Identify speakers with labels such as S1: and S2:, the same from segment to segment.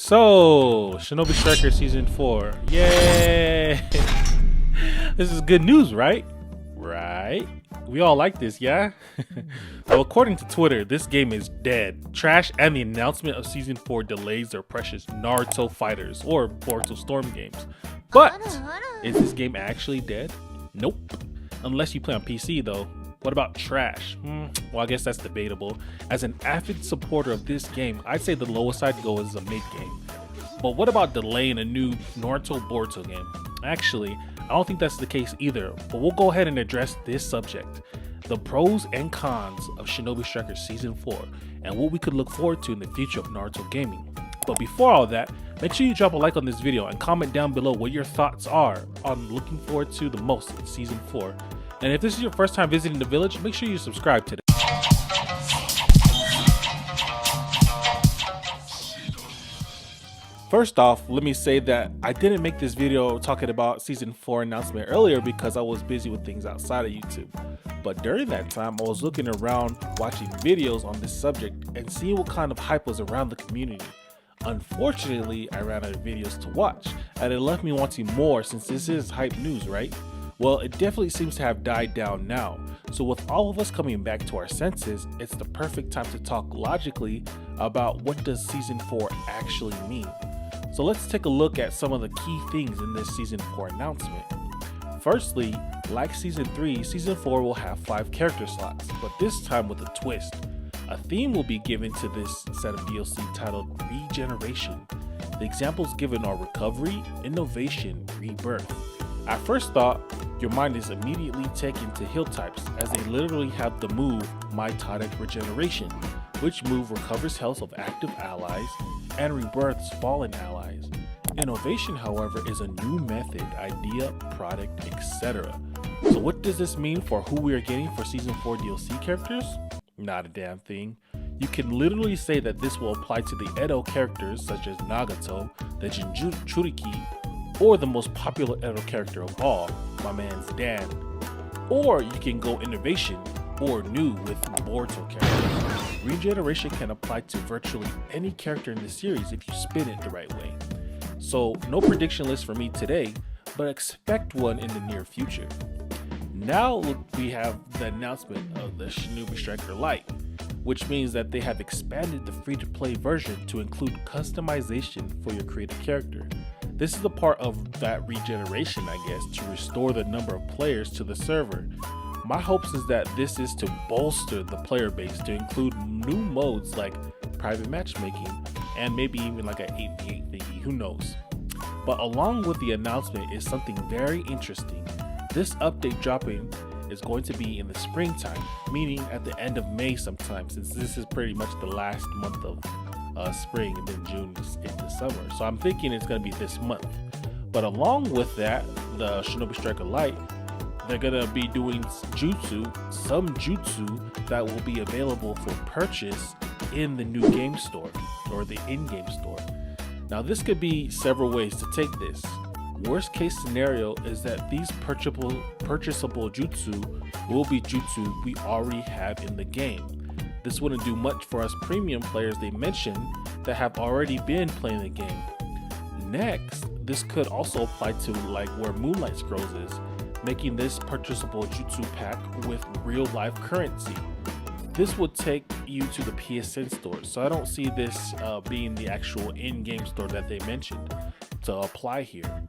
S1: So, Shinobi Striker Season 4. Yay! This is good news, right? Right? We all like this, yeah? Well, according to Twitter, this game is dead. Trash and the announcement of Season 4 delays their precious Naruto Fighters or Boruto Storm games. But, is this game actually dead? Nope. Unless you play on PC though. What about trash? Well, I guess that's debatable. As an avid supporter of this game, I'd say the lowest I'd go is a mid game. But what about delaying a new Naruto Boruto game? Actually, I don't think that's the case either, but we'll go ahead and address this subject. The pros and cons of Shinobi Striker Season 4 and what we could look forward to in the future of Naruto gaming. But before all that, make sure you drop a like on this video and comment down below what your thoughts are on looking forward to the most in Season 4. And if this is your first time visiting the village, make sure you subscribe today. First off, let me say that I didn't make this video talking about Season 4 announcement earlier because I was busy with things outside of YouTube. But during that time, I was looking around watching videos on this subject and seeing what kind of hype was around the community. Unfortunately, I ran out of videos to watch, and it left me wanting more since this is hype news, right? Well, it definitely seems to have died down now. So with all of us coming back to our senses, it's the perfect time to talk logically about what does Season 4 actually mean. So let's take a look at some of the key things in this Season 4 announcement. Firstly, like Season 3, Season 4 will have 5 character slots, but this time with a twist. A theme will be given to this set of DLC titled Regeneration. The examples given are Recovery, Innovation, Rebirth. At first thought, your mind is immediately taken to heal types as they literally have the move Mitotic Regeneration, which move recovers health of active allies and rebirths fallen allies. Innovation, however, is a new method, idea, product, etc. So what does this mean for who we are getting for Season 4 DLC characters? Not a damn thing. You can literally say that this will apply to the Edo characters such as Nagato, the Jinchuriki, or the most popular Edo character of all, my man's Dan. Or you can go innovation or new with Boruto characters. Regeneration can apply to virtually any character in the series if you spin it the right way. So no prediction list for me today, but expect one in the near future. Now we have the announcement of the Shinobi Striker Lite, which means that they have expanded the free-to-play version to include customization for your created character. This is the part of that regeneration, I guess, to restore the number of players to the server. My hopes is that this is to bolster the player base to include new modes like private matchmaking and maybe even like an 8v8 thingy, who knows. But along with the announcement is something very interesting. This update dropping is going to be in the springtime, meaning at the end of May sometime, since this is pretty much the last month of spring, and then June is into summer. So I'm thinking it's going to be this month. But along with that, the Shinobi Striker Lite, they're going to be doing some jutsu that will be available for purchase in the new game store or the in-game store. Now this could be several ways to take this. Worst case scenario is that these purchasable jutsu will be jutsu we already have in the game. This wouldn't do much for us premium players they mentioned that have already been playing the game. Next, this could also apply to like where Moonlight Scrolls is, making this purchasable jutsu pack with real life currency. This would take you to the PSN store, so I don't see this being the actual in-game store that they mentioned to apply here.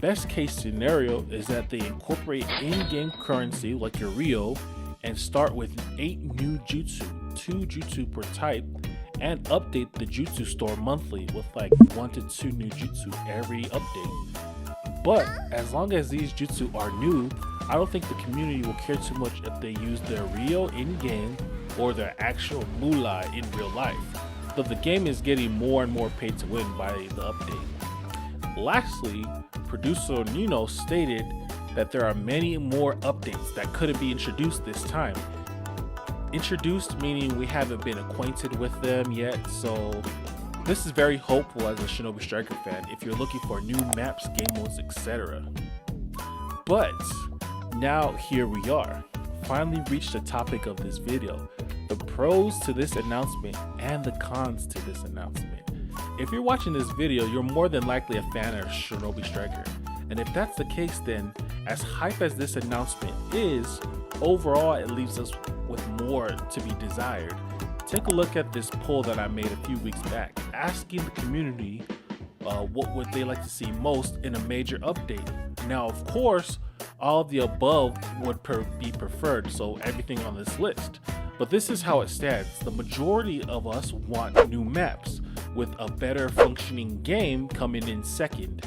S1: Best case scenario is that they incorporate in-game currency like your Rio and start with 8 new jutsu, 2 jutsu per type, and update the jutsu store monthly with like 1 to 2 new jutsu every update. But as long as these jutsu are new, I don't think the community will care too much if they use their Rio in-game or their actual moolah in real life, though the game is getting more and more paid to win by the update. Lastly, producer Nino stated that there are many more updates that couldn't be introduced this time. Introduced meaning we haven't been acquainted with them yet, so this is very hopeful as a Shinobi Striker fan if you're looking for new maps, game modes, etc. But now here we are, finally reached the topic of this video, the pros to this announcement and the cons to this announcement. If you're watching this video, you're more than likely a fan of Shinobi Striker. And if that's the case, then as hype as this announcement is, overall it leaves us with more to be desired. Take a look at this poll that I made a few weeks back, asking the community what would they like to see most in a major update. Now, of course, all of the above would be preferred, so everything on this list. But this is how it stands. The majority of us want new maps, with a better functioning game coming in second.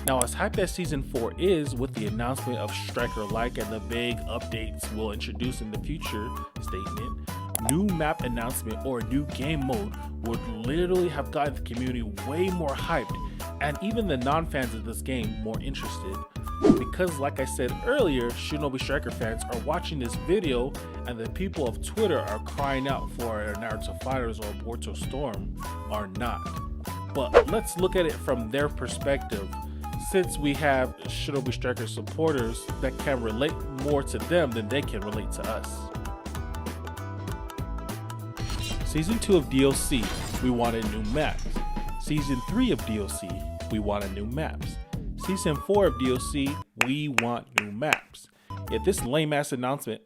S1: Now, as hyped as Season 4 is, with the announcement of Striker Like and the big updates we'll introduce in the future statement, new map announcement or new game mode would literally have gotten the community way more hyped, and even the non-fans of this game more interested. Because like I said earlier, Shinobi Striker fans are watching this video and the people of Twitter are crying out for Naruto Fighters or Boruto Storm are not. But let's look at it from their perspective, since we have Shinobi Striker supporters that can relate more to them than they can relate to us. Season 2 of DLC, we wanted new maps. Season 3 of DLC, we wanted new maps. Season 4 of DLC, we want new maps. Yet this lame ass announcement,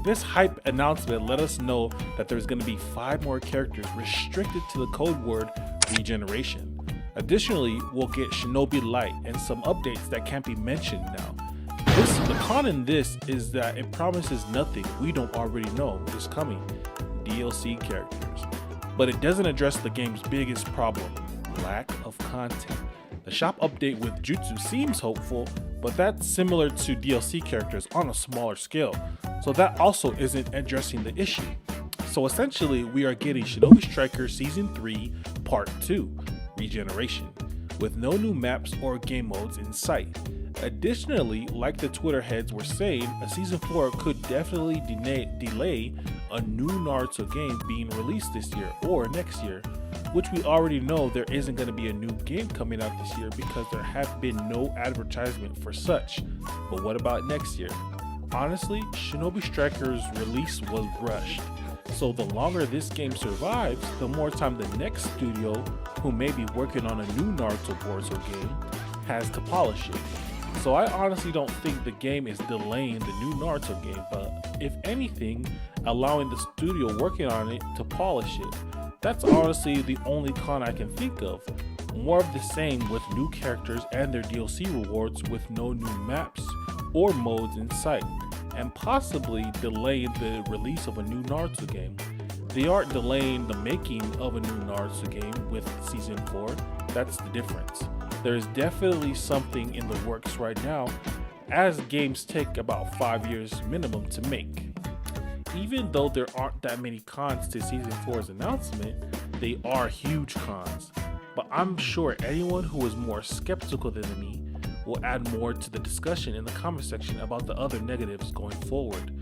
S1: this hype announcement let us know that there's going to be 5 more characters restricted to the code word regeneration. Additionally, we'll get Shinobi Light and some updates that can't be mentioned now. The con in this is that it promises nothing we don't already know is coming, DLC characters. But it doesn't address the game's biggest problem, lack of content. The shop update with Jutsu seems hopeful, but that's similar to DLC characters on a smaller scale, so that also isn't addressing the issue. So essentially, we are getting Shinobi Striker Season 3 Part 2, Regeneration, with no new maps or game modes in sight. Additionally, like the Twitter heads were saying, a Season 4 could definitely delay a new Naruto game being released this year or next year, which we already know there isn't going to be a new game coming out this year because there have been no advertisement for such. But what about next year? Honestly, Shinobi Striker's release was rushed, so the longer this game survives, the more time the next studio, who may be working on a new Naruto Boruto game, has to polish it. So I honestly don't think the game is delaying the new Naruto game, but if anything, allowing the studio working on it to polish it. That's honestly the only con I can think of. More of the same with new characters and their DLC rewards with no new maps or modes in sight, and possibly delaying the release of a new Naruto game. They aren't delaying the making of a new Naruto game with Season 4, that's the difference. There's definitely something in the works right now, as games take about 5 years minimum to make. Even though there aren't that many cons to Season 4's announcement, they are huge cons. But I'm sure anyone who is more skeptical than me will add more to the discussion in the comment section about the other negatives going forward.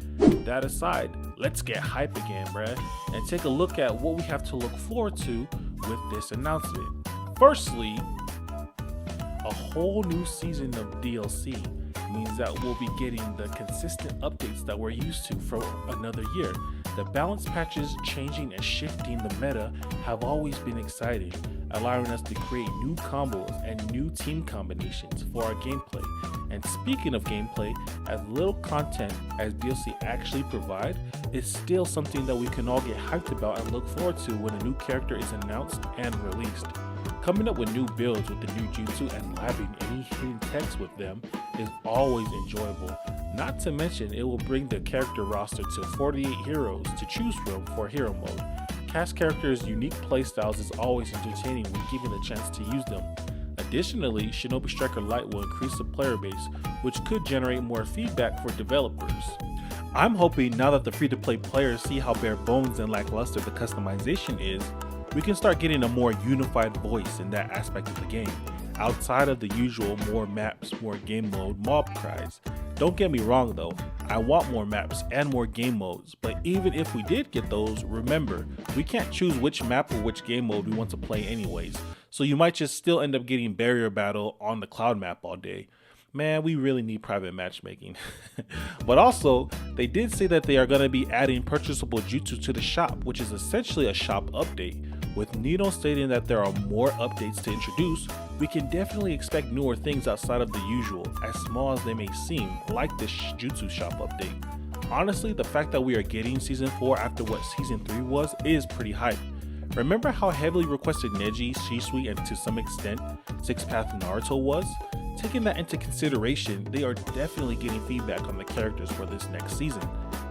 S1: That aside, let's get hype again, bruh, and take a look at what we have to look forward to with this announcement. Firstly, a whole new season of DLC means that we'll be getting the consistent updates that we're used to for another year. The balance patches changing and shifting the meta have always been exciting, allowing us to create new combos and new team combinations for our gameplay. And speaking of gameplay, as little content as DLC actually provide, it's still something that we can all get hyped about and look forward to when a new character is announced and released. Coming up with new builds with the new jutsu and labbing any hidden text with them is always enjoyable. Not to mention, it will bring the character roster to 48 heroes to choose from for hero mode. Cast characters' unique playstyles is always entertaining when given the chance to use them. Additionally, Shinobi Striker Lite will increase the player base, which could generate more feedback for developers. I'm hoping now that the free-to-play players see how bare bones and lackluster the customization is, we can start getting a more unified voice in that aspect of the game, outside of the usual more maps, more game mode mob cries. Don't get me wrong though, I want more maps and more game modes, but even if we did get those, remember, we can't choose which map or which game mode we want to play anyways, so you might just still end up getting Barrier Battle on the Cloud map all day. Man, we really need private matchmaking. But also, they did say that they are going to be adding purchasable jutsu to the shop, which is essentially a shop update. With Nino stating that there are more updates to introduce, we can definitely expect newer things outside of the usual, as small as they may seem, like this Jutsu Shop update. Honestly, the fact that we are getting Season 4 after what Season 3 was is pretty hype. Remember how heavily requested Neji, Shisui, and to some extent, Six Path Naruto was? Taking that into consideration, they are definitely getting feedback on the characters for this next season.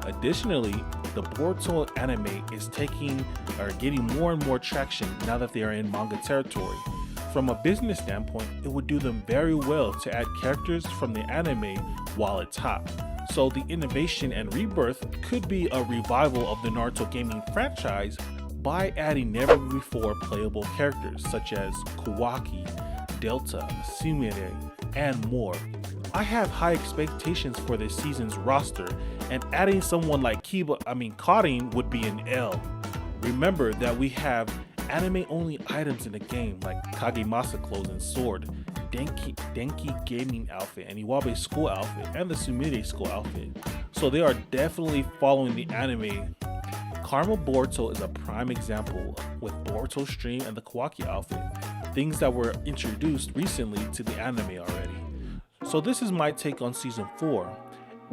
S1: Additionally, the Boruto anime is getting more and more traction now that they are in manga territory. From a business standpoint, it would do them very well to add characters from the anime while it's hot. So the innovation and rebirth could be a revival of the Naruto gaming franchise by adding never before playable characters such as Kawaki, Delta, Sumire, and more. I have high expectations for this season's roster, and adding someone like Karin would be an L. Remember that we have anime only items in the game like Kagemasa clothes and sword, Denki gaming outfit, and Iwabe's school outfit, and the Sumire school outfit. So they are definitely following the anime. Caramel Boruto is a prime example with Boruto stream and the Kawaki outfit, things that were introduced recently to the anime already. So this is my take on Season 4.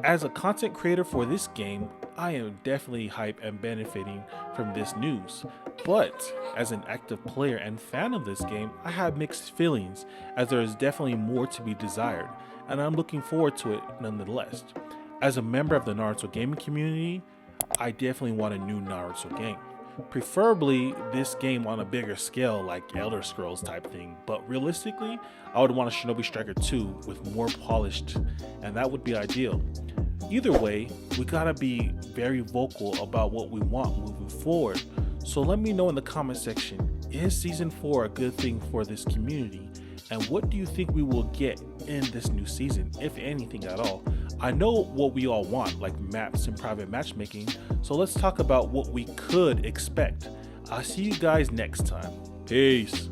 S1: As a content creator for this game, I am definitely hype and benefiting from this news. But as an active player and fan of this game, I have mixed feelings, as there is definitely more to be desired, and I'm looking forward to it nonetheless. As a member of the Naruto gaming community, I definitely want a new Naruto game. Preferably this game on a bigger scale like Elder Scrolls type thing, but realistically, I would want a Shinobi Striker 2 with more polished, and that would be ideal. Either way, we gotta be very vocal about what we want moving forward. So let me know in the comment section, is Season 4 a good thing for this community? And what do you think we will get in this new season, if anything at all? I know what we all want, like maps and private matchmaking, so let's talk about what we could expect. I'll see you guys next time. Peace.